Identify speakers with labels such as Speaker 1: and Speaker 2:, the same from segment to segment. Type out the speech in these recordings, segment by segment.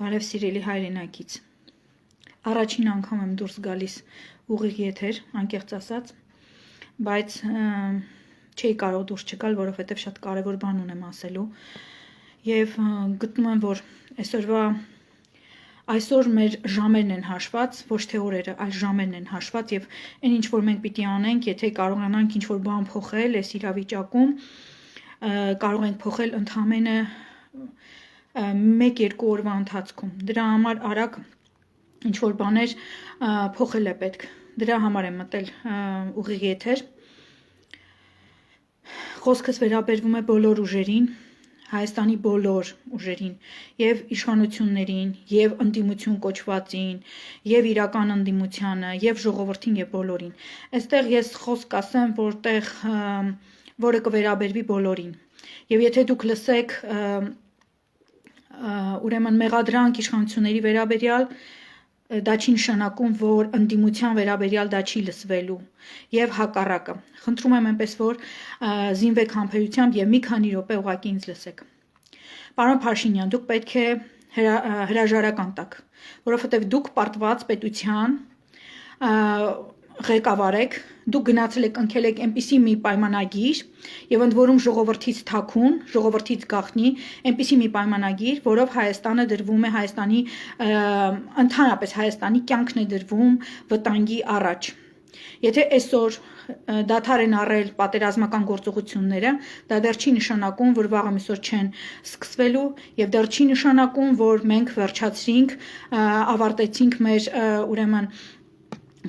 Speaker 1: Բարև սիրելի հայրենակից։ Առաջին անգամ եմ դուրս գալիս ուղիղ եթեր, անկեղծ ասած, բայց չէի կարող դուրս չգալ, որովհետև շատ կարևոր բան ունեմ ասելու։ Եվ գտնում եմ, որ այսօր մեր ժամերն են հաշված, ոչ թե օրերը, այլ ժամերն են հաշված, եւ այն ինչ որ մենք պիտի անենք, եթե կարողանանք ինչ որ բան փոխել այս իրավիճակում, կարող ենք փոխել ընդհանրապես 1-2 օրվա ընթացքում։ Դրա համար արագ ինչ որ բաներ փոխել է պետք։ Դրա համար եմ մտել ուղիղ եթեր։ Խոսքս վերաբերվում է բոլոր ուժերին, Հայաստանի բոլոր ուժերին, եւ իշխանություններին, եւ ընդդիմություն կոչվածին, եւ իրական ընդդիմությանը, եւ ժողովրդին եւ բոլորին։ Այստեղ ես խոսք ասեմ, որը կվերաբերվի բոլորին։ Եվ եթե դուք լսեք ուրեմն մեղադրանք իշխանությունների վերաբերյալ, դա չի նշանակում, որ ընդդիմության վերաբերյալ դա չի լսվելու եւ հակառակը։ Խնդրում եմ այնպես, որ զինվեք համբերությամբ եւ մի քանի րոպե ուղղակի ինձ լսեք։ Պարոն Փաշինյան, դուք պետք է հրաժարական տաք, որովհետեւ դուք պարտված պետության ղեկավար եք, դուք գնացել եք ընկել եք այնպիսի մի պայմանագիր եւ ընդ որում ժողովրդից թաքուն, ժողովրդից գաղտնի, այնպիսի մի պայմանագիր, որով Հայաստանը դրվում է Հայաստանի ընդհանրապես Հայաստանի կյանքն է դրվում վտանգի առաջ։ Եթե այսօր դադար են առել պատերազմական գործողությունները, դա դեռ չի նշանակում, որ վաղը միսօր չեն սկսվելու եւ դեռ չի նշանակում, որ մենք վերջացրինք, ավարտեցինք մեր ուրեմն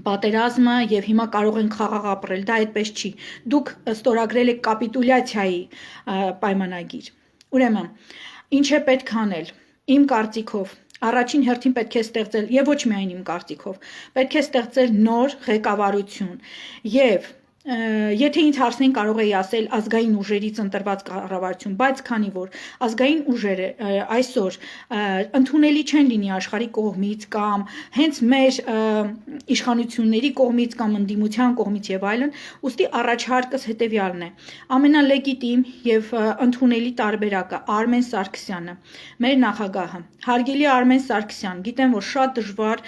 Speaker 1: պատերազմը եւ հիմա կարող ենք խաղաղ ապրել, դա այդպես չի։ Դուք ստորագրել եք կապիտուլյացիայի պայմանագիր։ Ուրեմն, ինչ է պետք անել։ Իմ կարծիքով առաջին հերթին պետք է ստեղծել եւ ոչ միայն իմ կարծիքով, պետք է ստեղծել նոր ղեկավարություն եւ եթե ինձ հարցնեն կարող էի ասել ազգային ուժերից ընտրված կառավարություն, բայց քանի որ ազգային ուժերը այսօր ընդունելի չեն լինի աշխարհի կողմից կամ հենց մեր իշխանությունների կողմից կամ ընդդիմության կողմից եւ այլն, ուստի առաջարկս հետեւյալն է. ամենալեգիտիմ եւ ընդունելի տարբերակը Արմեն Սարգսյանը, մեր նախագահը, հարգելի Արմեն Սարգսյան, գիտեմ որ շատ դժվար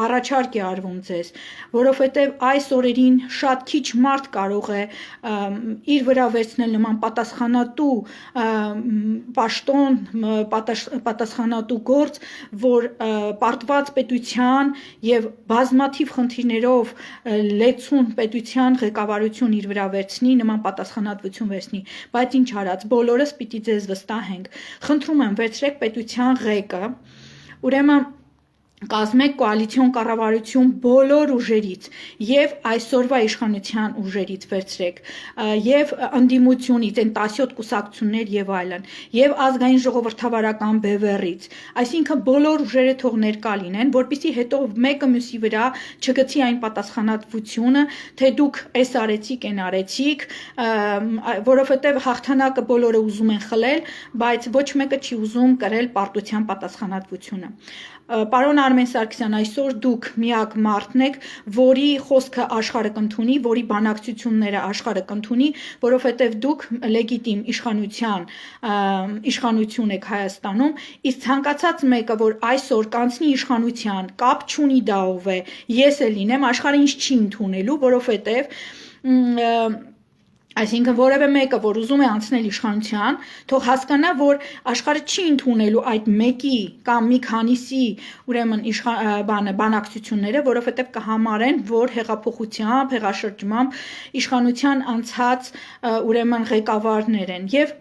Speaker 1: առաջարկ է արվում ձեզ, որովհետեւ այս օրերին շատ քիչ մարդ կարող է իր վրա վերցնել նման պատասխանատու պաշտոն, պատասխանատու գործ, որ պարտված պետության եւ բազմաթիվ խնդիրներով լեցուն պետության ղեկավարություն իր վրա վերցնի, նման պատասխանատվություն վերցնի, բայց ինչ արած, բոլորս պիտի ձեզ վստահենք։ Խնդրում եմ, վերցրեք պետության ղեկը, ուրեմն կազմեք կոալիցիոն կառավարություն բոլոր ուժերից եւ այսօրվա իշխանության ուժերից վերցրեք եւ ընդդիմությունից այն 17 կուսակցություններ եւ այլն եւ ազգային ժողովրդավարական բևեռից, այսինքն բոլոր ուժերը թող ներկա լինեն, որպեսզի հետո մեկը մյուսի վրա չգցի այն պատասխանատվությունը, թե դուք այս արեցիք, այն արեցիք, որովհետեւ հաղթանակը բոլորը ուզում են խլել, բայց ոչ մեկը չի ուզում կրել պարտության պատասխանատվությունը։ Պարոն Արմեն Սարգսյան, այսօր դուք միակ մարդն եք, որի խոսքը աշխարհը կընդունի, որի բանակցությունները աշխարհը կընդունի, որովհետև դուք լեգիտիմ իշխանություն եք Հայաստանում, իսկ ցանկացած մեկը, որ այսօր կանցնի իշխանության, կապ չունի դա ով է, ես էլ լինեմ, աշխարհը ինձ չի ընդունելու, որովհետև այսինքն որևէ մեկը, որ ուզում է անցնել իշխանության, թող հասկանա, որ աշխարհը չի ընդունելու այդ մեկի կամ մի քանիսի ուրեմն բանակցությունները, որովհետև կհամարեն, որ հեղափոխությամբ, հեղաշրջմամբ իշխանության անցած ուրեմն ղեկավարներ են եւ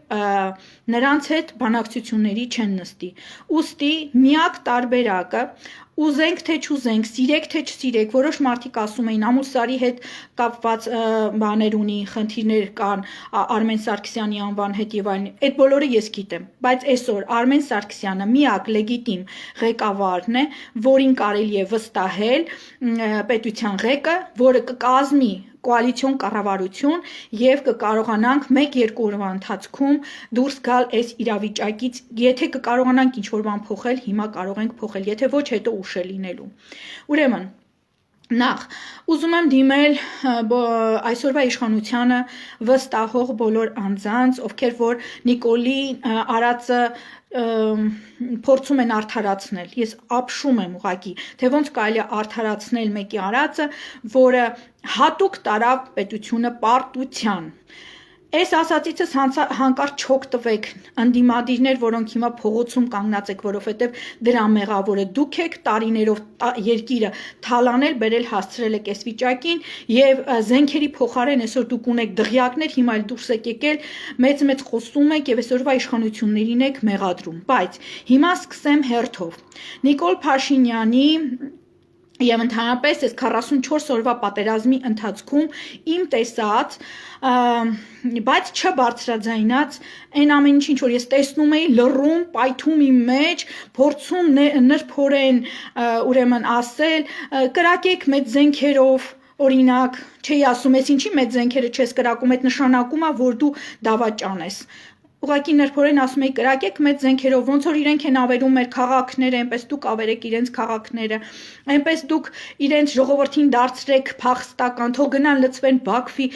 Speaker 1: նրանց հետ բանակցությունների չեն նստի։ Ուստի միակ տարբերակը ուզենք թե չուզենք, սիրեք թե չսիրեք, որոշ մարդիկ ասում էին Ամուսարի հետ կապված բաներ ունի, խնդիրներ կան Արմեն Սարգսյանի անվան հետ եւ այլն, այդ բոլորը ես գիտեմ, բայց այսօր Արմեն Սարգսյանը միակ լեգիտիմ ղեկավարն է, որին կարելի է վստահել պետության ղեկը, որը կկազմի կոալիցիոն կառավարություն եւ կկարողանանք 1-2 օրվա ընթացքում դուրս գալ այս իրավիճակից, եթե կկարողանանք ինչ-որ բան փոխել, հիմա կարող ենք փոխել, եթե ոչ, հետո ուշ է լինելու։ Ուրեմն Նախ, ուզում եմ դիմել այսօրվա իշխանությանը վստահող բոլոր անձանց, ովքեր որ Նիկոլի արածը փորձում են արդարացնել։ Ես ապշում եմ ուղղակի, թե ոնց կարելի է արդարացնել մեկի արածը, որը հատուկ տարավ պետությունը պարտության։ Այս ասացիցս հանկարծ չօգտվեք ընդդիմադիրներ, որոնք հիմա փողոցում կանգնած եք, որովհետև դրա մեղավորը դուք եք, տարիներով երկիրը թալանել, բերել հասցրել եք այս վիճակին եւ զենքերի փոխարեն այսօր դուք ունեք դղյակներ, հիմա էլ դուրս եք եկել, մեծ խոսում եք եւ այսօրվա իշխանություններին եք մեղադրում։ Բայց հիմա սկսեմ հերթով։ Նիկոլ Փաշինյանի Եվ ընդհանրապես այս 44 օրվա պատերազմի ընթացքում իմ տեսած, բայց չբարձրաձայնած այն ամեն ինչ, որ ես տեսնում էի, լռում, պայթում իմ մեջ, փորձում նրբորեն ուրեմն ասել, կրակեք մեծ զենքերով, օրինակ, չէի ասում, ես ինչի մեծ զենքերը չես կրակում, այդ նշանակում է, որ դու դավաճան ես։ Ուղղակի նրբորեն ասում էի կրակեք մեծ զենքերով, ոնց որ իրենք են ավերում մեր քաղաքները, այնպես դուք ավերեք իրենց քաղաքները, այնպես դուք իրենց ժողովրդին դարձրեք փախստական, թող գնան լցվեն Բաքվի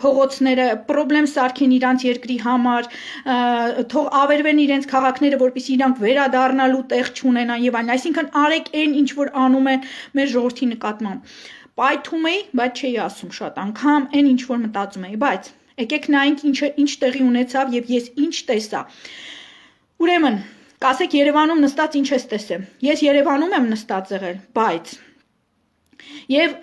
Speaker 1: փողոցները, պրոբլեմ սարքեն իրանց երկրի համար, թող ավերվեն իրենց քաղաքները, որպեսզի իրանք վերադառնալու տեղ չունենան եւ այլն, այսինքն արեք այն ինչ որ անում են մեր ժողովրդի նկատմամբ։ Պայթում էի, բայց չէի ասում շատ անգամ, այն ինչ որ մտածում էի, բայց եկեք նայենք ինչ տեղի ունեցավ եւ ես ինչ տեսա։ Ուրեմն, կասեք Երևանում նստած ինչ ես տեսել։ Ես Երևանում եմ նստած եղել, բայց եւ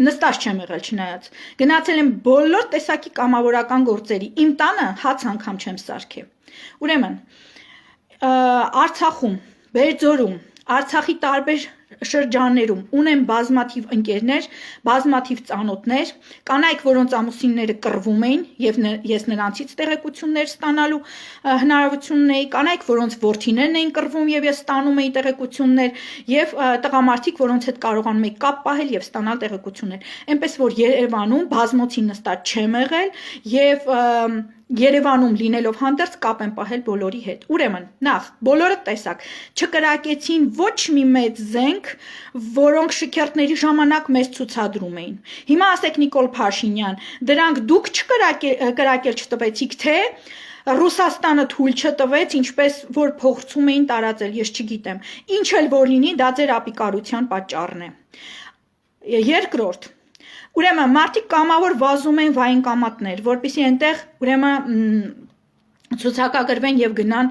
Speaker 1: նստած չեմ եղել չնայած։ Գնացել եմ բոլոր տեսակի կամավորական գործերի։ Իմ տանը հաց անգամ չեմ սարքել։ Ուրեմն, Արցախում, Բերձորում, Արցախի տարբեր շրջաններում ունեմ բազմաթիվ ընկերներ, բազմաթիվ ծանոթներ, կանայք, որոնց ամուսինները կռվում էին եւ ես նրանցից տեղեկություններ ստանալու հնարավորություն ունեի, կանայք, որոնց որդիներն էին կռվում եւ ես ստանում էի տեղեկություններ եւ տղամարդիկ, որոնց հետ կարողանում էի կապ պահել եւ ստանալ տեղեկություններ։ Այնպես որ Երևանում բազմոցին նստած չեմ եղել եւ Երևանում լինելով հանդերձ կապ են պահել բոլորի հետ։ Ուրեմն, նախ, բոլորը տեսակ, չկրակեցին ոչ մի մեծ զենք, որոնք շքերթների ժամանակ մեզ ցուցադրում էին։ Հիմա ասեք Նիկոլ Փաշինյան, դրանք դուք կրակել չտվեցիք, թե Ռուսաստանը թույլ չտվեց, ինչպես որ փորձում էին տարածել, ես չգիտեմ։ Ինչ էլ որ լինի, դա ձեր ապիկարության պատճառն է։ Երկրորդ, ուրեմն մարդիկ կամավոր վազում են վայնկամատներ, որպեսզի այնտեղ ուրեմն ցուցակագրվեն եւ գնան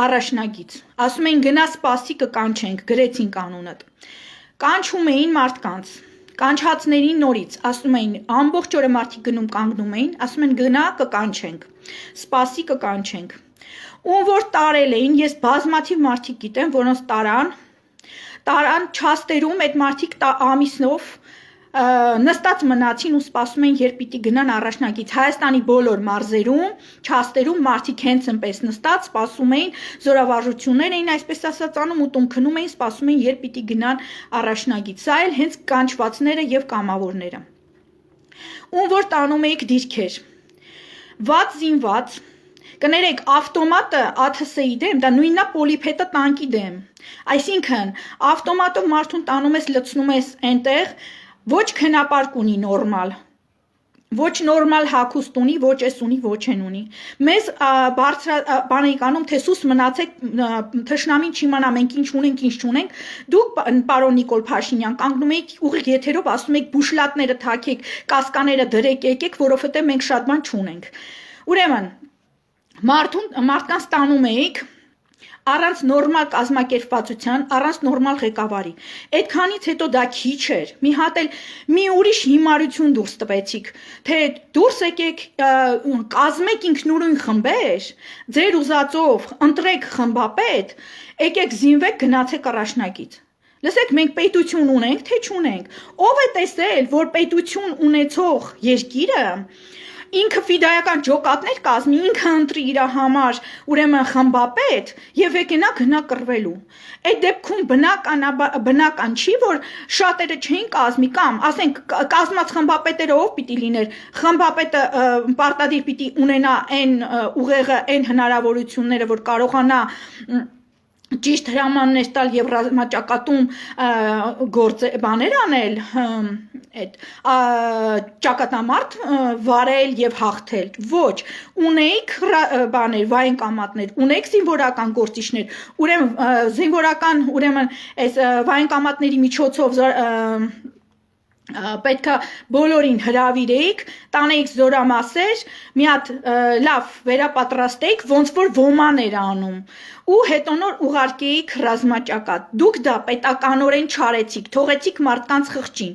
Speaker 1: առաջնագից։ Ասում էին գնա սպասի կկանչենք, գրեցին կանունդ։ Կանչում էին մարդկանց, կանչածներին նորից, ասում էին ամբողջ օրը մարդիկ գնում կանգնում էին, ասում են գնա կկանչենք, սպասի կկանչենք։ Ում որ տարել էին, ես բազմաթիվ մարդիկ գիտեմ, որոնց տարան չաստերում այդ մարդիկ ամիսնով նստած մնացին ու սպասում էին երբ պիտի գնան առաջնագից։ Հայաստանի բոլոր մարզերում, չաստերում մարդիկ հենց այնպես նստած սպասում էին, զորավարժություններ էին այսպես ասած անում ու տուն քնում էին, սպասում էին երբ պիտի գնան առաջնագից։ Սա էլ հենց կանչվածները եւ կամավորները։ Ում որ տանում էիք դիրքեր։ Վատ զինված կներեք ավտոմատը ԱԹՍ-ի դեմ, դա նույնն է պոլիփետը տանկի դեմ։ Այսինքն ավտոմատով մարդուն տանում ես լցնում ես այնտեղ ոչ քնապարկ ունի նորմալ, ոչ նորմալ հագուստ ունի, ոչ էս ունի, ոչ են ունի։ Մեզ բան էի կանում, թե սուս մնացեք, թշնամին չիմանա մենք ինչ ունենք, ինչ չունենք։ Դուք պարոն Նիկոլ Փաշինյան կանգնում եք ուղիղ եթերով ասում եք բուշլատները թաքեք, կասկաները դրեք եկեք, որովհետև մենք շատ բան չունենք։ Ուրեմն մարդկանց տանում էիք առանց նորմալ կազմակերպվածության, առանց նորմալ ղեկավարի։ Այդքանից հետո դա քիչ էր։ Մի հատ էլ մի ուրիշ հիմարություն դուրս տվեցիք, թե դուրս եկեք կազմեք ինքնուրույն խմբեր, ձեր ուզածով ընտրեք խմբապետ, եկեք զինվեք, գնացեք առաջնագից։ Լսեք, մենք պետություն ունենք, թե չունենք։ Ով է տեսել, որ պետություն ունեցող երկիրը ինքը ֆիդայական ջոկատներ կազմի, ինքը ընտրի իր համար ուրեմն խմբապետ եւ եկնա գնա կռվելու։ Այդ դեպքում բնական չի, որ շատերը չէին կազմի կամ ասենք կազմած խմբապետերը ով պիտի լիներ, խմբապետը պարտադիր պիտի ունենա այն ուղեղը, այն հնարավորությունները, որ կարողանա ճիշտ հրամաններ տալ եւ ռազմաճակատում բաներ անել, այդ ճակատամարտ վարել եւ հաղթել։ Ոչ, ունեիք բաներ, վայնկամատներ, ունեիք զինվորական գործիչներ, ուրեմն այս վայնկամատների միջոցով պետքա բոլորին հրավիրեիք, տանեիք զորամասեր, մի հատ լավ վերապատրաստեիք, ոնց որ ոման էր անում, ու հետո նոր ուղարկեիք ռազմաճակատ։ Դուք դա պետականորեն չարեցիք, թողեցիք մարդկանց խղճին։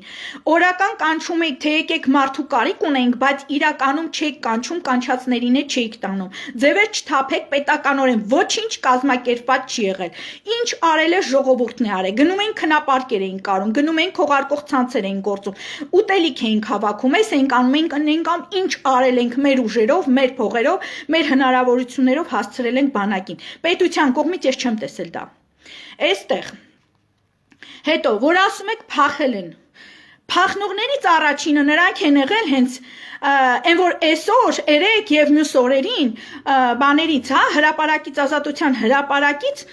Speaker 1: Օրական կանչում եք, թե եկեք մարդու կարիք ունենք, բայց իրականում չեք կանչում, կանչածներին է չէիք տանում։ Ձևեր չթափեք, պետականորեն ոչինչ կազմակերպված չի եղել։ Ինչ արել է ժողովուրդն է արել։ Գնում էին քնապարկեր էին կարում, գնում էին քողարկող ցանցեր էին գործում, ուտելիք էինք հավաքում, էս էինք անում, մենք ընենք ամ ինչ արել ենք մեր ուժերով, մեր փողերով, մեր հնարավորություններով հասցրել ենք բանակին։ Պետության կողմից ես չեմ տեսել դա։ Այստեղ հետո որ ասում եք փախել են, փախնողներից առաջինը նրանք են եղել հենց այն որ այսօր երեք եւ մյուս օրերին բաներից, հրապարակից ազատության հրապարակից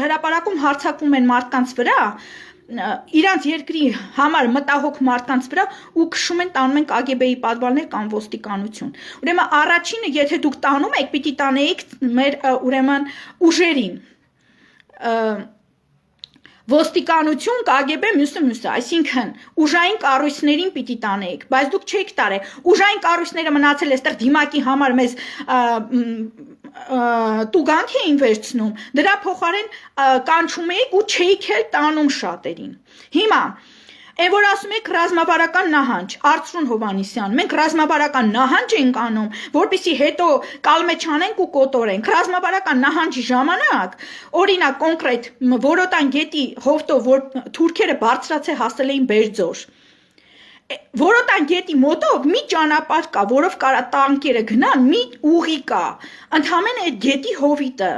Speaker 1: հրապարակում հարցակվում են մարդկանց վրա, իրանց երկրի համար մտահոգ մարդկանց վրա ու քշում են տանում են KGB-ի պատվալներ կամ ոստիկանություն։ Ուրեմն առաջինը, եթե դուք տանում եք, պիտի տանեիք մեր ուրեմն ուժերին։ Ոստիկանություն, KGB, մյուսը, այսինքն ուժային կառույցներին պիտի տանեիք, բայց դուք չեք տարել։ Ուժային կառույցները մնացել էստեղ դիմակի համար մեզ տուգանք էին վերցնում, դրա փոխարեն կանչում էիք ու չէիք էլ տանում շատերին։ Հիմա Այն որ ասում եք ռազմավարական նահանջ, Արծրուն Հովհաննիսյան, մենք ռազմավարական նահանջ ենք անում, որպեսզի հետո կալմե չանենք ու կոտորենք։ Ռազմավարական նահանջի ժամանակ, օրինակ կոնկրետ Որոտան գետի հովտով, որ թուրքերը բարձրացե հասել էին Բերձոր, Որոտան գետի մոտով մի ճանապարհ կա, որով կարա տանկերը գնան, մի ուղի կա, ընդհանրապես այդ գետի հովիտը,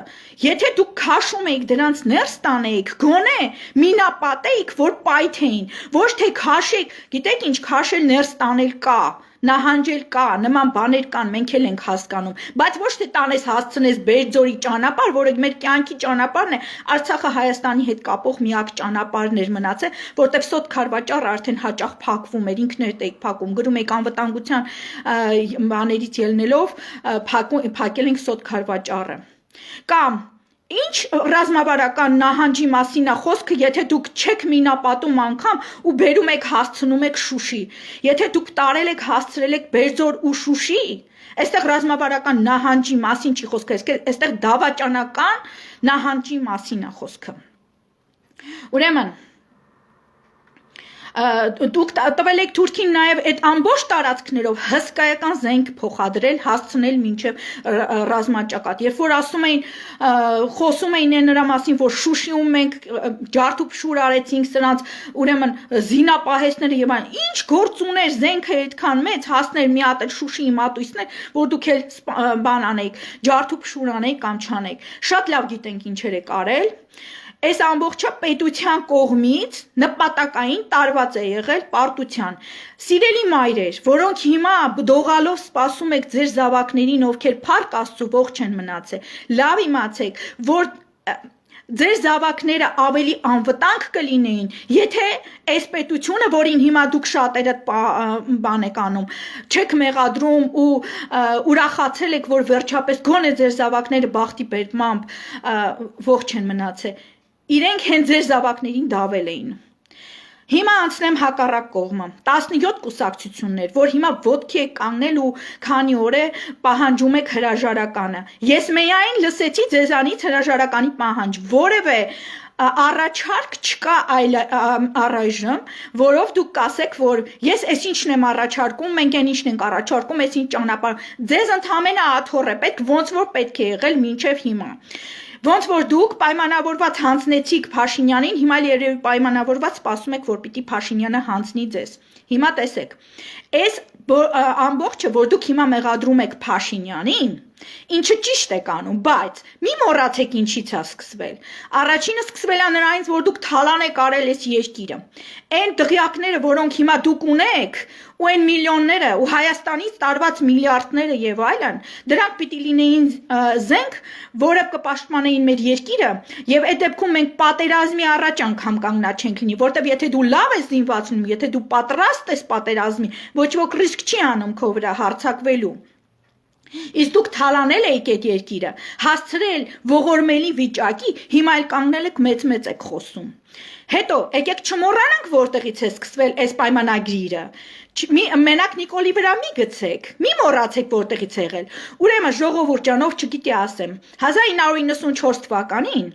Speaker 1: եթե դուք քաշում եք դրանց ներս տանեիք, գոնե մինապատեիք, որ պայթեին, ոչ թե քաշեք, գիտեք ինչ, քաշել ներս տանել կա, նահանջել կա, նման բաներ կան, մենք էլ ենք հասկանում, բայց ոչ թե տանես հասցնես Բերձորի ճանապարհ, որը մեր կյանքի ճանապարհն է, Արցախը Հայաստանի հետ կապող միակ ճանապարհն էր մնացել, որտեղ Սոտ Քարվաճառը արդեն հաճախ փակվում էր, ինքներդ եք փակում, գրում եք անվտանգության բաներից ելնելով, փակել ենք Սոտ Քարվաճառը։ Կամ Ինչ ռազմավարական նահանջի մասին է խոսքը, եթե դուք չեք մինապատում անգամ ու բերում եք հասցնում եք Շուշի, եթե դուք տարել եք հասցրել եք Բերձոր ու Շուշի, այստեղ ռազմավարական նահանջի մասին չի խոսքը, այստեղ դավաճանական նահանջի մասին է խոսքը։ Ուրեմն դուք տվել եք Թուրքին նաև այդ ամբողջ տարածքներով հսկայական զենք փոխադրել, հասցնել մինչև ռազմաճակատ։ Երբ որ ասում էին, խոսում էին նրա մասին, որ Շուշիում մենք ջարդուփշուր արեցինք սրանց, ուրեմն զինապահեսները եւ այն, ինչ գործ ուներ զենքը այդքան մեծ, հասներ մի հատ էլ Շուշիի մատույցներ, որ դուք էլ բան անեիք, ջարդուփշուր անեիք կամ չանեիք։ Շատ լավ գիտենք ինչեր եք արել։ Այս ամբողջը պետության կողմից նպատակային տարված է եղել պարտության։ Սիրելի մայրեր, որոնք հիմա դողալով սպասում եք ձեր զավակներին, ովքեր Փառք Աստծո ողջ են մնացել, լավ իմացեք, որ ձեր զավակները ավելի անվտանգ կլինեին, եթե այս պետությունը, որին հիմա դուք շատերը բան եք անում, չեք մեղադրում ու ուրախացել եք, որ վերջապես գոնե ձեր զավակները բախտի բերմամբ ողջ են մնացել, իրենք հենց ձեր զավակներին դավել էին։ Հիմա անցնեմ հակառակ կողմը, 17 կուսակցություններ, որ հիմա ոտքի եք կանգնել ու քանի օր է պահանջում եք հրաժարականը։ Ես միայն լսեցի ձեզանից հրաժարականի պահանջ, որևէ առաջարկ չկա առայժմ, որով դուք կասեք, որ ես այս ինչն եմ առաջարկում, մենք այն ինչն ենք առաջարկում, այս ինչ ճանապարհ, ձեզ ընդհանրապես աթոռ է պետք, ոնց որ պետք է եղել մինչև հիմա։ Ոնց որ դուք պայմանավորված հանձնեցիք Փաշինյանին, հիմա երևի պայմանավորված սպասում եք, որ պիտի Փաշինյանը հանձնի ձեզ։ Հիմա տեսեք, այս ամբողջը, որ դուք հիմա մեղադրում եք Փաշինյանին, Ինչը ճիշտ եք անում, բայց մի մոռացեք ինչից է սկսվել։ Առաջինը սկսվել է նրանից, որ դուք թալանեք արել այս երկիրը։ Այն դղյակները, որոնք հիմա դուք ունեք, ու այն միլիոնները, ու Հայաստանից տարված միլիարդները եւ այլն, դրանք պիտի լինեին զենք, որը կպաշտպանեին մեր երկիրը, եւ այդ դեպքում մենք պատերազմի առաջ անգամ կանգնած չենք լինի, որտեւ եթե դու լավ ես զինված լինում, եթե դու պատրաստ ես պատերազմի, ոչ ոք ռիսկ չի անում քո վրա հարձակվելու։ Իսկ դուք թալանել եք այդ երկիրը, հասցրել ողորմելի վիճակի, հիմա էլ կանգնել եք մեծ եք խոսում։ Հետո եկեք չմոռանանք որտեղից է սկսվել այս պայմանագիրը։ Մենակ Նիկոլի վրա մի գցեք, մի մոռացեք որտեղից է եղել։ Ուրեմն ժողովուրդ ջանով չգիտի ասեմ, 1994 թվականին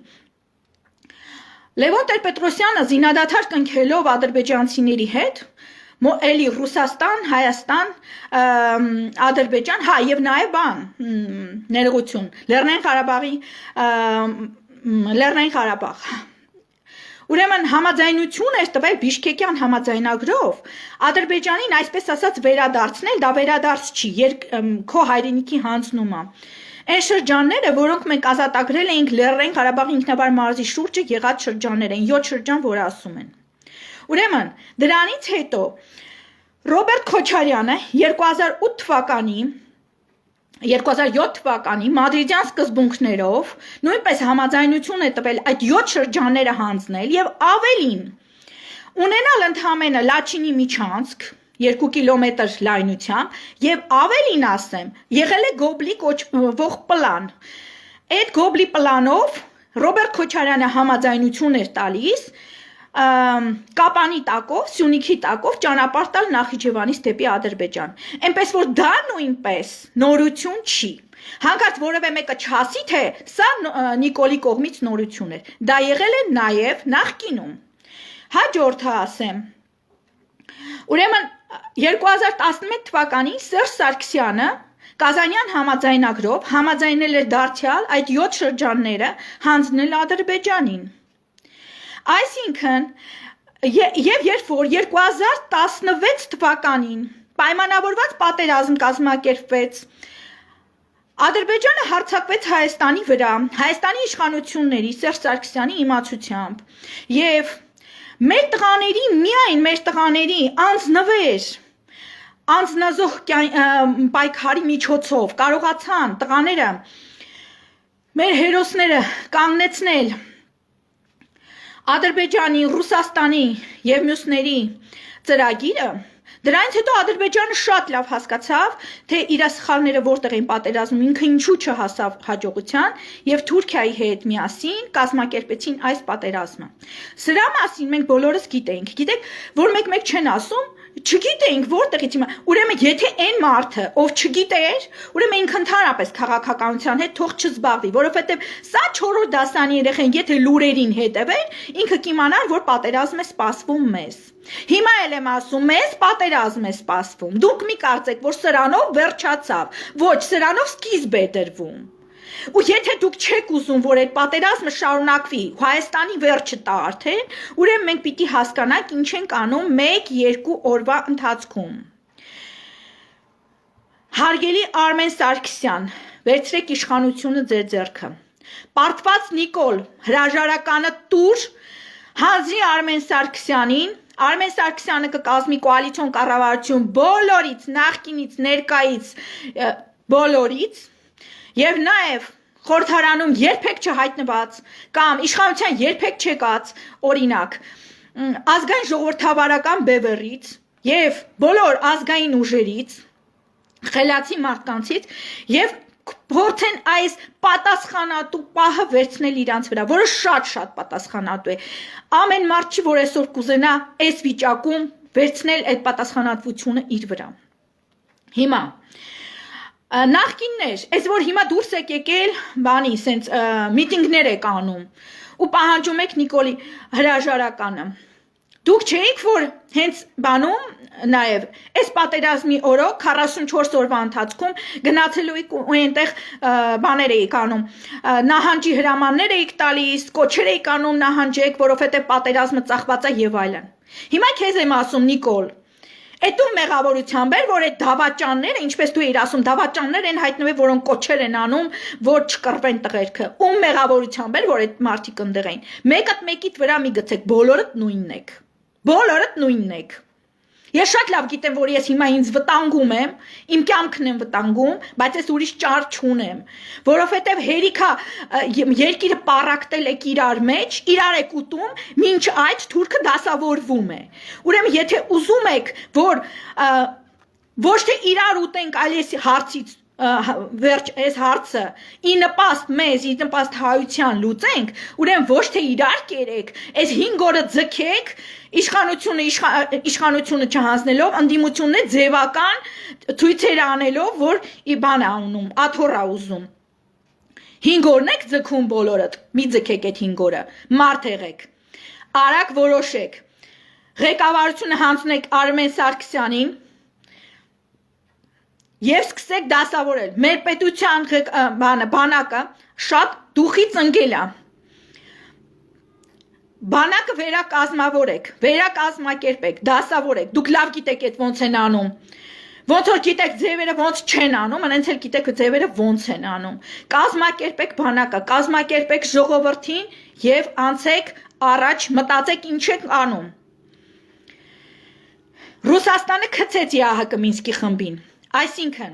Speaker 1: Լևոն Տեր-Պետրոսյանը զինադադար կնքելով ադրբեջանցիների հետ էլի Ռուսաստան, Հայաստան, Ադրբեջան, հա եւ նաեւ բան, ներողություն, Լեռնային Ղարաբաղ։ Ուրեմն համաձայնություն էր տվել Բիշկեկյան համաձայնագրով Ադրբեջանին այսպես ասած վերադարձնել, դա վերադարձ չի, քո հայրենիքի հանձնում է։ Այն շրջանները, որոնք մենք ազատագրել էինք Լեռնային Ղարաբաղի ինքնավար մարզի շուրջը եղած շրջաններ են, 7 շրջան, որ ասում են։ Ուրեմն դրանից հետո Ռոբերտ Քոչարյանը 2007 թվականի մադրիդյան սկզբունքներով նույնպես համաձայնություն է տվել այդ 7 շրջանները հանձնել եւ ավելին ունենալ ընդհանրապես Լաչինի միջանցք 2 կիլոմետր լայնությամբ եւ ավելին ասեմ եղել է Գոբլի կոչվող պլան այդ Գոբլի պլանով Ռոբերտ Քոչարյանը համաձայնություն էր տալիս Կապանի տակով, Սյունիքի տակով ճանապարհ տալ Նախիջևանից դեպի Ադրբեջան։ Այնպես որ դա նույնպես նորություն չի։ Հանկարծ որևէ մեկը չասի, թե սա Նիկոլի կողմից նորություն էր։ Դա եղել է նաև նախկինում։ Հաջորդը ասեմ։ Ուրեմն 2011 թվականին Սերժ Սարգսյանը Կազանյան համաձայնագրով համաձայնել էր դարձյալ այդ 7 շրջանները հանձնել Ադրբեջանին։ Այսինքն, եւ երբ որ 2016 թվականին պայմանավորված պատերազմ կազմակերպվեց, Ադրբեջանը հարձակվեց Հայաստանի վրա, Հայաստանի իշխանությունների Սերժ Սարգսյանի իմացությամբ, եւ մեր տղաների, միայն մեր տղաների անձնվեր, անձնազոհ պայքարի միջոցով կարողացան տղաները, մեր հերոսները կանգնեցնել Ադրբեջանի, Ռուսաստանի եւ մյուսների ծրագիրը դրանից հետո Ադրբեջանը շատ լավ հասկացավ, թե իր սխալները որտեղ են պատերազմում, ինքը ինչու չհասավ հաջողության եւ Թուրքիայի հետ միասին կազմակերպեցին այս պատերազմը։ Սրա մասին մենք բոլորս գիտենք, գիտեք, որ մեկ չեն ասում, չգիտեինք որտեղից հիմա։ Ուրեմն եթե այն մարդը, ով չգիտեր, ուրեմն ինքը ընդհանրապես քաղաքականության հետ թող չզբաղվի, որովհետեւ սա 4-րդ դասանի երեխեն եթե լուրերին հետևեր, ինքը կիմանար, որ պատերազմ է սպասվում մեզ։ Հիմա էլ եմ ասում, մեզ պատերազմ է սպասվում։ Դուք մի կարծեք, որ սրանով վերջացավ։ Ոչ, սրանով սկիզբ է դրվում։ Ու եթե դուք չեք ուզում, որ այդ պատերազմը շարունակվի, Հայաստանի վերջը տա արդեն, ուրեմն մենք պիտի հասկանանք ինչ ենք անում 1-2 օրվա ընթացքում։ Հարգելի Արմեն Սարգսյան, վերցրեք իշխանությունը ձեր ձեռքը։ Պարտված Նիկոլ հրաժարականը տուր հանձնի Արմեն Սարգսյանին, Արմեն Սարգսյանը կկազմի կոալիցիոն կառավարություն բոլորից, նախկինից, ներկայից, բոլորից Եվ նաև խորհրդարանում երբեք չհայտնված կամ իշխանության երբեք չեկած օրինակ ազգային ժողովրդավարական բևեռից եւ բոլոր ազգային ուժերից խելացի մարդկանցից եւ փորձեն այս պատասխանատու պահը վերցնել իրանց վրա, որը շատ պատասխանատու է։ Ամեն մարդ չի, որ այսօր կուզենա այս վիճակում վերցնել այդ պատասխանատվությունը իր վրա։ Հիմա Նախկիններ, այս որ հիմա դուրս եք եկել, բանի, սենց միտինգներ եք անում ու պահանջում եք Նիկոլի հրաժարականը։ Դուք չէիք, որ հենց բանում նաև այս պատերազմի օրոք 44 օրվա ընթացքում գնացելու եք ու այնտեղ բաներ էիք անում, նահանջի հրամաններ էիք տալիս, կոչեր էիք անում նահանջեք, որովհետև պատերազմը ծախված է եւ այլն։ Հիմա քեզ եմ ասում Նիկոլ, Այդ ու մեղավորությամբ էր, որ այդ դավաճանները, ինչպես դու իր ասում, դավաճաններ են հայտնվել, որոնք կոչեր են անում, որ չկռվեն տղերքը։ Ու մեղավորությամբ էր, որ այդ մարդիկ ընդեղ էին։ Մեկդ մեկիդ վրա մի գցեք, բոլորդ նույնն եք։ Բոլորդ նույնն եք։ Ես շատ լավ գիտեմ, որ ես հիմա ինձ վտանգում եմ, իմ կյանքն եմ վտանգում, բայց ես ուրիշ ճար չունեմ, որովհետև հերիքա երկիրը պարակտել եք իրար մեջ, իրար եք ուտում, մինչ այդ թուրքը դասավորվում է։ Ուրեմն եթե ուզում եք, որ ոչ թե իրար ուտենք, այլ ես հարցից վերջ այս հարցը ի նպաստ մեզ, ի նպաստ հայության լուծենք, ուրեմն ոչ թե իրար կերեք, այս 5 օրը ձգեք, իշխանությունը չհանձնելով, ընդդիմությունը ձևական ցույցեր անելով, որ բան է անում, աթոռ է ուզում։ 5 օրն եք ձգում բոլորդ, մի ձգեք այդ 5 օրը, մարդ եղեք, արագ որոշեք, ղեկավարությունը հանձնեք Արմեն Սարգսյանին, Եվ սկսեք դասավորել, մեր պետության բանակը շատ դուխից ընկել է, բանակը վերակազմավորեք, վերակազմակերպեք, դասավորեք, դուք լավ գիտեք այդ ոնց են անում, ոնց որ գիտեք ձևերը ոնց չեն անում, անենց էլ գիտեք ձևերը ոնց են անում, կազմակերպեք բանակը, կազմակերպեք ժողովրդին և անցեք առաջ, մտածեք ինչ եք անում, Ռուսաստանը քցեց ԵԱՀԿ Մինսկի խմբին, Այսինքն,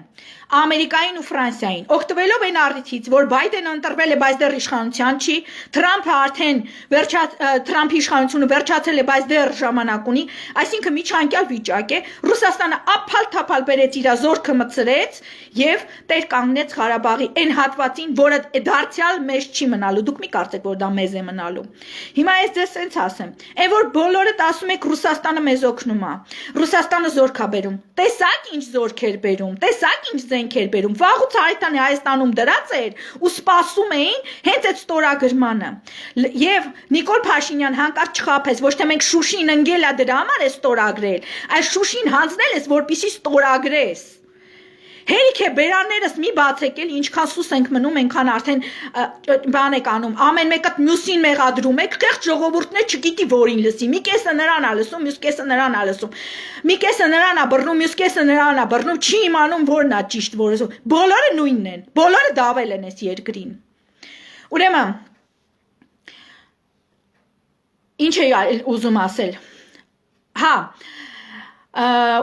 Speaker 1: Ամերիկային ու Ֆրանսիային, օգտվելով այն առիթից, որ Բայդենը ընտրվել է, բայց դեռ իշխանության չի, Թրամփը արդեն Թրամփի իշխանությունը վերջացել է, բայց դեռ ժամանակ ունի, այսինքն միջանկյալ վիճակ է, Ռուսաստանը ափալ-թափալ բերեց իր զորքը մտցրեց եւ տեր կանգնեց Ղարաբաղի այն հատվածին, որը դարձյալ մեզ չի մնալու, դուք մի կարծեք, որ դա մեզ է մնալու։ Հիմա ես ձեզ սենց ասեմ, այն որ բոլորդ ասում եք Ռուսաստանը մեզ օգնում է, Ռուսաստանը զորք է բերում, տեսակ ինչ զորքեր բերում, տեսակ ինչ զենքեր բերում, վաղուց Հայաստանի Հայաստանում դրած էր ու սպասում էին հենց այդ ստորագրմանը։ Եվ Նիկոլ Փաշինյան հանկարծ չխաբես, ոչ թե մենք Շուշին ընկել է դրա համար է ստորագրել, այլ Շուշին հանձնել ես, որպեսզի ստորագրես։ Հերիք է բերաններս մի բացեք էլ, ինչքան սուս ենք մնում, այնքան արդեն բան եք անում, ամեն մեկը մյուսին մեղադրում եք, կեղծ ժողովուրդն է չգիտի որին լսի, մի կեսը նրան ա լսում, մյուս կեսը նրան ա լսում, մի կեսը նրան ա բռնում, մյուս կեսը նրան ա բռնում, չի իմանում որն ա ճիշտ, որը բոլորը նույնն են, բոլորը դավել են այս երկրին։ Ուրեմն, ինչ է ուզում ասել։ Հա,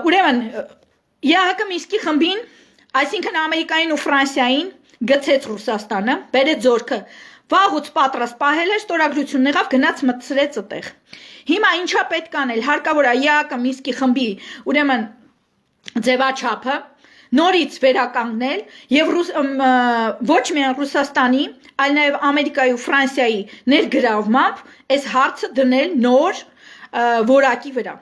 Speaker 1: ուրեմն, ԵԱՀԿ Մինսկի խմբին Այսինքն Ամերիկային ու Ֆրանսիային գցեց Ռուսաստանը, բերեց զորքը, վաղուց պատրաստ պահել էր, ստորագրությունն եղավ, գնաց մտցրեց այդտեղ։ Հիմա ինչա պետք անել, հարկավոր է ԵԱՀԿ Մինսկի խմբի, ուրեմն ձևաչափը նորից վերականգնել եւ ոչ միայն Ռուսաստանի, այլ նաեւ Ամերիկայի ու Ֆրանսիայի ներգրավմամբ այս հարցը դնել նոր որակի վրա։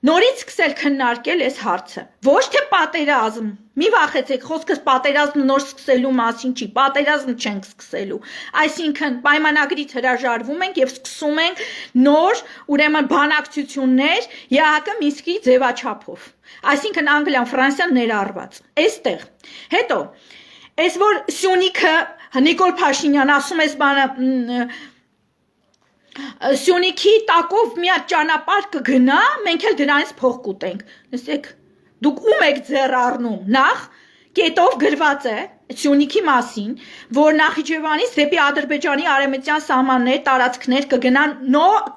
Speaker 1: Նորից սկսել քննարկել այս հարցը, ոչ թե պատերազմ, մի վախեցեք, խոսքս պատերազմ նոր սկսելու մասին չի, պատերազմ չենք սկսելու, այսինքն պայմանագրից հրաժարվում ենք և սկսում ենք նոր, ուրեմն բանակցություններ ԵԱՀԿ Մինսկի ձևաչափով, այսինքն Անգլիան, Ֆրանսիան ներառված, այստեղ, հետո, այս որ Սյունիքը, Նիկոլ Փաշինյան ասում ես բանը, Սյունիքի տակով մի հատ ճանապարհ կգնա, մենք էլ դրանից փող կուտենք։ Լսեք, դուք ում եք ձեռ առնում։ Նախ կետով գրված է Սյունիքի մասին, որ Նախիջևանից դեպի Ադրբեջանի արևմտյան սահմաններ, տարածքներ կգնան,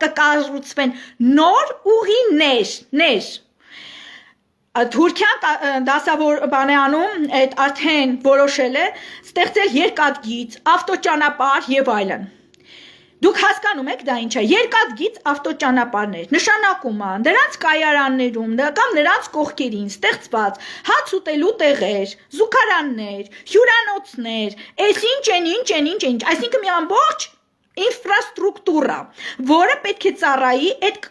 Speaker 1: կկառուցվեն նոր ուղիներ։ Թուրքիան դասավոր բան է անում, այդ արդեն որոշել է ստեղծել երկաթգիծ, ավտոճանապարհ եւ այլն։ Դուք հասկանում եք դա ինչ է, երկաթգիծ ավտոճանապարհներ, նշանակում է, դրանց կայարաններում կամ նրանց կողքերին ստեղծված հաց ուտելու տեղեր, զուգարաններ, հյուրանոցներ, ինչ, այսինքն մի ամբողջ ինֆրաստրուկտուրա, որը պետք է ծառայի այդ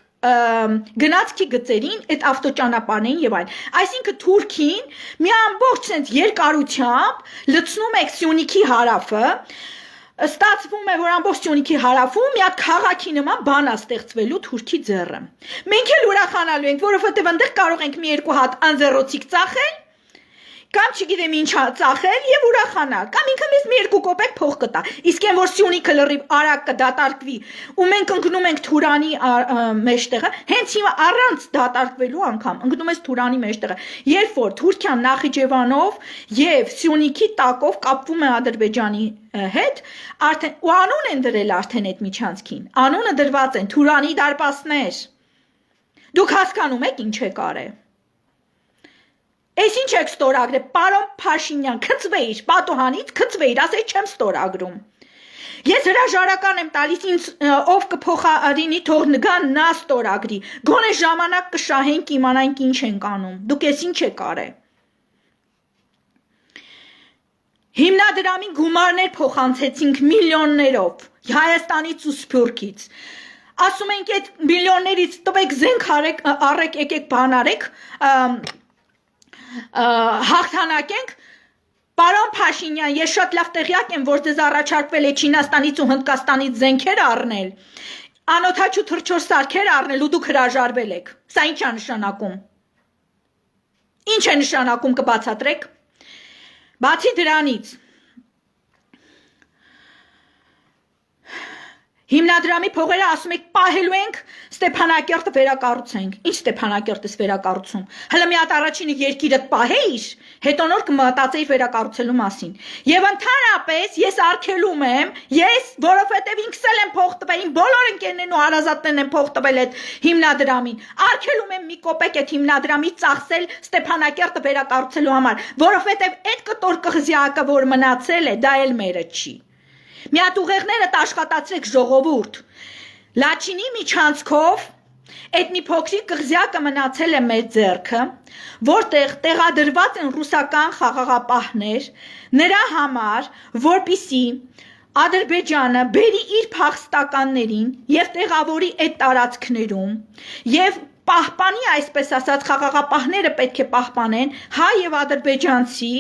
Speaker 1: գնացքի գծերին, այդ ավտոճանապարհներին եւ այլն։ Այսինքն Թուրքին մի ամբողջ sense երկարությամբ լցնում է Սյունիքի հարավը, ստացվում է, որ ամբողջ Սյունիքի հարավում մի հատ քաղաքի նման բան է ստեղծվելու Թուրքի ձեռը։ Մենք էլ ուրախանալու ենք, որովհետև այնտեղ կարող ենք մի երկու հատ անձեռոցիկ ծախել, Կամ չգիտեմ ինչ ծախել եւ ուրախանալ, կամ ինքը մեզ մի 2 կոպեկ փող կտա։ Իսկ այն որ Սյունիքը լրիվ արագ կդատարկվի ու մենք ընկնում ենք Թուրանի մեջտեղը, հենց հիմա առանց դատարկվելու անգամ ընկնում ես Թուրանի մեջտեղը։ Երբ որ Թուրքիան Նախիջևանով եւ Սյունիքի տակով կապվում է Ադրբեջանի հետ, արդեն ու անուն են դրել արդեն այդ միջանցքին։ Անունը դրված են Թուրանի դարպասներ։ Դուք հասկանում եք ինչ է կարել։ Այս ինչ եք ստորագրել, պարոն Փաշինյան, քծվեիր, պատուհանից քծվեիր, ասես չեմ ստորագրում։ Ես հրաժարական եմ տալիս ինձ ով կփոխարինի թող նգա նա ստորագրի։ Գոնե ժամանակ կշահենք, իմանանք ինչ ենք անում։ Դուք ես ինչ եք արել։ Հիմնադրամի գումարներ փոխանցեցինք միլիոններով Հայաստանից ու Սփյուռքից։ Ասում ենք այդ միլիոններից տվեք զենք առեք, եկեք բան արեք, հաղթանակենք, պարոն Փաշինյան, ես շատ լավ տեղյակ եմ, որ ձեզ առաջարկվել է Չինաստանից ու Հնդկաստանից զենքեր առնել, անօթաչու թռչոր սարքեր առնել ու դուք հրաժարվել եք։ Սա ինչ է նշանակում։ Ինչ է նշանակում կբացատրեք։ Բացի դրանից Հիմնադրամի փողերը ասում եք պահելու ենք Ստեփանակերտը վերակառուցենք։ Ինչ Ստեփանակերտս վերակառուցում։ Հələ մի հատ առաջինը երկիրդ պահեիր, հետո նոր կմտածեիր վերակառուցելու մասին։ Եվ ընդհանրապես ես արգելում եմ, որովհետև ինքս էլ եմ փող տվել, իմ բոլոր ընկերներն ու հարազատներն են փող տվել այդ հիմնադրամին։ Արգելում եմ մի կոպեկ այդ հիմնադրամի ծախսել Ստեփանակերտը վերակառուցելու համար, որովհետև այդ կտոր կղզյակը, որ մնացել է, դա էլ մերը չի։ Մի հատ ուղեղներդ աշխատացրեք ժողովուրդ։ Լաչինի միջանցքով այդ մի փոքրիկ կղզյակը մնացել է մեր ձեռքը, որտեղ տեղադրված են ռուսական խաղաղապահներ, նրա համար, որպիսի Ադրբեջանը բերի իր փախստականներին եւ տեղավորի այդ տարածքներում եւ պահպանի, այսպես ասած, խաղաղապահները պետք է պահպանեն հայ եւ ադրբեջանցի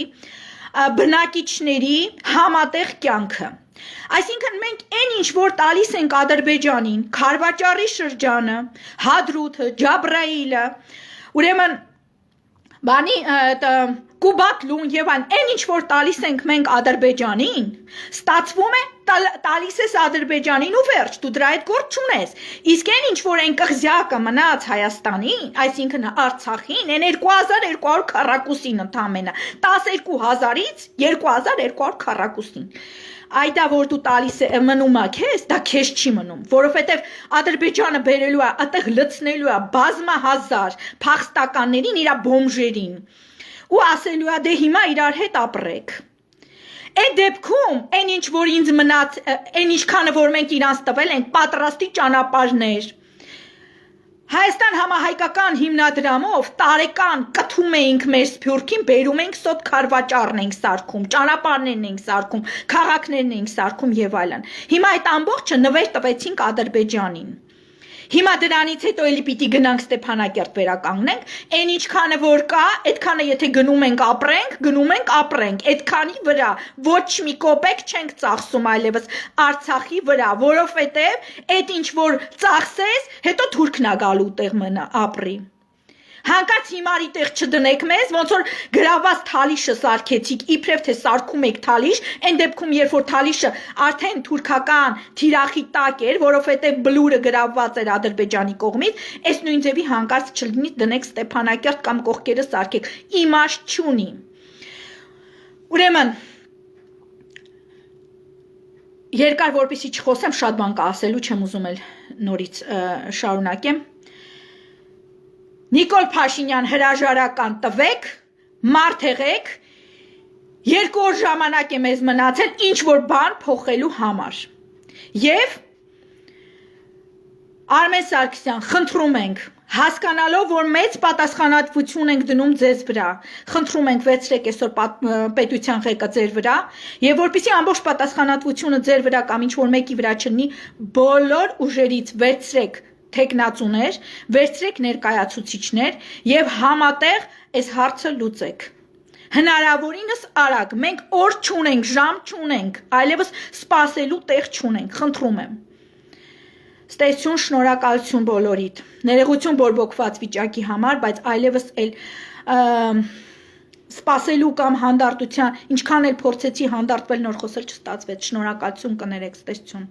Speaker 1: բնակիչների համատեղ կյանքը։ Այսինքն մենք այն ինչ որ տալիս ենք Ադրբեջանին, Քարվաճարի շրջանը, Հադրութը, Ջաբրայիլը, ուրեմն բանի Կուբատլուն եւ այն ինչ որ տալիս ենք մենք Ադրբեջանին, ստացվում է տալիս ես Ադրբեջանին ու վերջ, դու դրա հետ գործ չունես։ Իսկ այն ինչ որ այն կղզյակը մնաց Հայաստանին, այսինքն Արցախին, այն 2200 քառակուսին ընդամենը, 12000-ից 2200 քառակուսին։ Այդա որ դու տալիս մնում է քեզ, դա քեզ չի մնում, որովհետև Ադրբեջանը բերելու է, այդտեղ լցնելու է բազմահազար փախստականներին, իր բոմժերին, ու ասելու է դե հիմա իրար հետ ապրեք։ Այդ դեպքում, այն ինչ որ ինձ մնաց, այն ինչքանը որ մենք իրանց տվել ենք, պատրաստի ճանապարհներ։ Հայաստան համահայկական հիմնադրամով տարեկան կթում էինք մեր Սփյուռքին, բերում ենք սոտ Քարվաճարն ենք սարքում, ճանապարհներն ենք սարքում, քաղաքներն ենք սարքում եւ այլն։ Հիմա այդ ամբողջը նվեր տվեցինք Ադրբեջանին։ Հիմա դրանից հետո էլի պիտի գնանք Ստեփանակերտ վերականգնենք, այն ինչքանը որ կա, այդքանը եթե գնում ենք ապրենք, այդքանի վրա ոչ մի կոպեկ չենք ծախսում այլևս Արցախի վրա, որովհետև այդ ինչ որ ծախսես, հետո թուրքն է գալու տեղ մնա ապրի։ Հանկարծ հիմարի տեղ չդնեք մեզ, ոնց որ գրաված թալիշը սարքեցիք, իբրև թե սարքում եք թալիշ, այն դեպքում երբ որ թալիշը արդեն թուրքական թիրախի տակ էր, որովհետև բլուրը գրաված էր Ադրբեջանի կողմից, այս նույն ձևի հանկարծ չլինի դնեք Ստեփանակերտ կամ կողքերը սարքեք, իմաստ չունի։ Ուրեմն երկար որպեսի չխոսեմ, շատ բան կա ասելու, չեմ ուզում էլ նորից շարունակեմ։ Նիկոլ Փաշինյան հրաժարական տվեք, մարդ եղեք, 2 օր ժամանակ է մեզ մնացել ինչ որ բան փոխելու համար։ Եվ Արմեն Սարգսյան, խնդրում ենք, հասկանալով, որ մեծ պատասխանատվություն ենք դնում ձեզ վրա, խնդրում ենք վերցրեք այսօր պետության ղեկը ձեր վրա, եւ որպեսզի ամբողջ պատասխանատվությունը ձեր վրա կամ ինչ որ մեկի վրա չլինի, բոլոր ուժերից վերցրեք թեկնածուներ, վերցրեք ներկայացուցիչներ եւ համատեղ այս հարցը լուծեք։ Հնարավորինս արագ, մենք օր չունենք, ժամ չունենք, այլևս սպասելու տեղ չունենք, խնդրում եմ։ Ստեցություն, շնորհակալություն բոլորիդ։ Ներողություն բորբոքված վիճակի համար, բայց այլևս էլ սպասելու կամ հանդարտության, ինչքան էլ փորձեցի հանդարտվել, նոր խոսել չստացվեց։ Շնորհակալություն կներեք, ցտեսություն։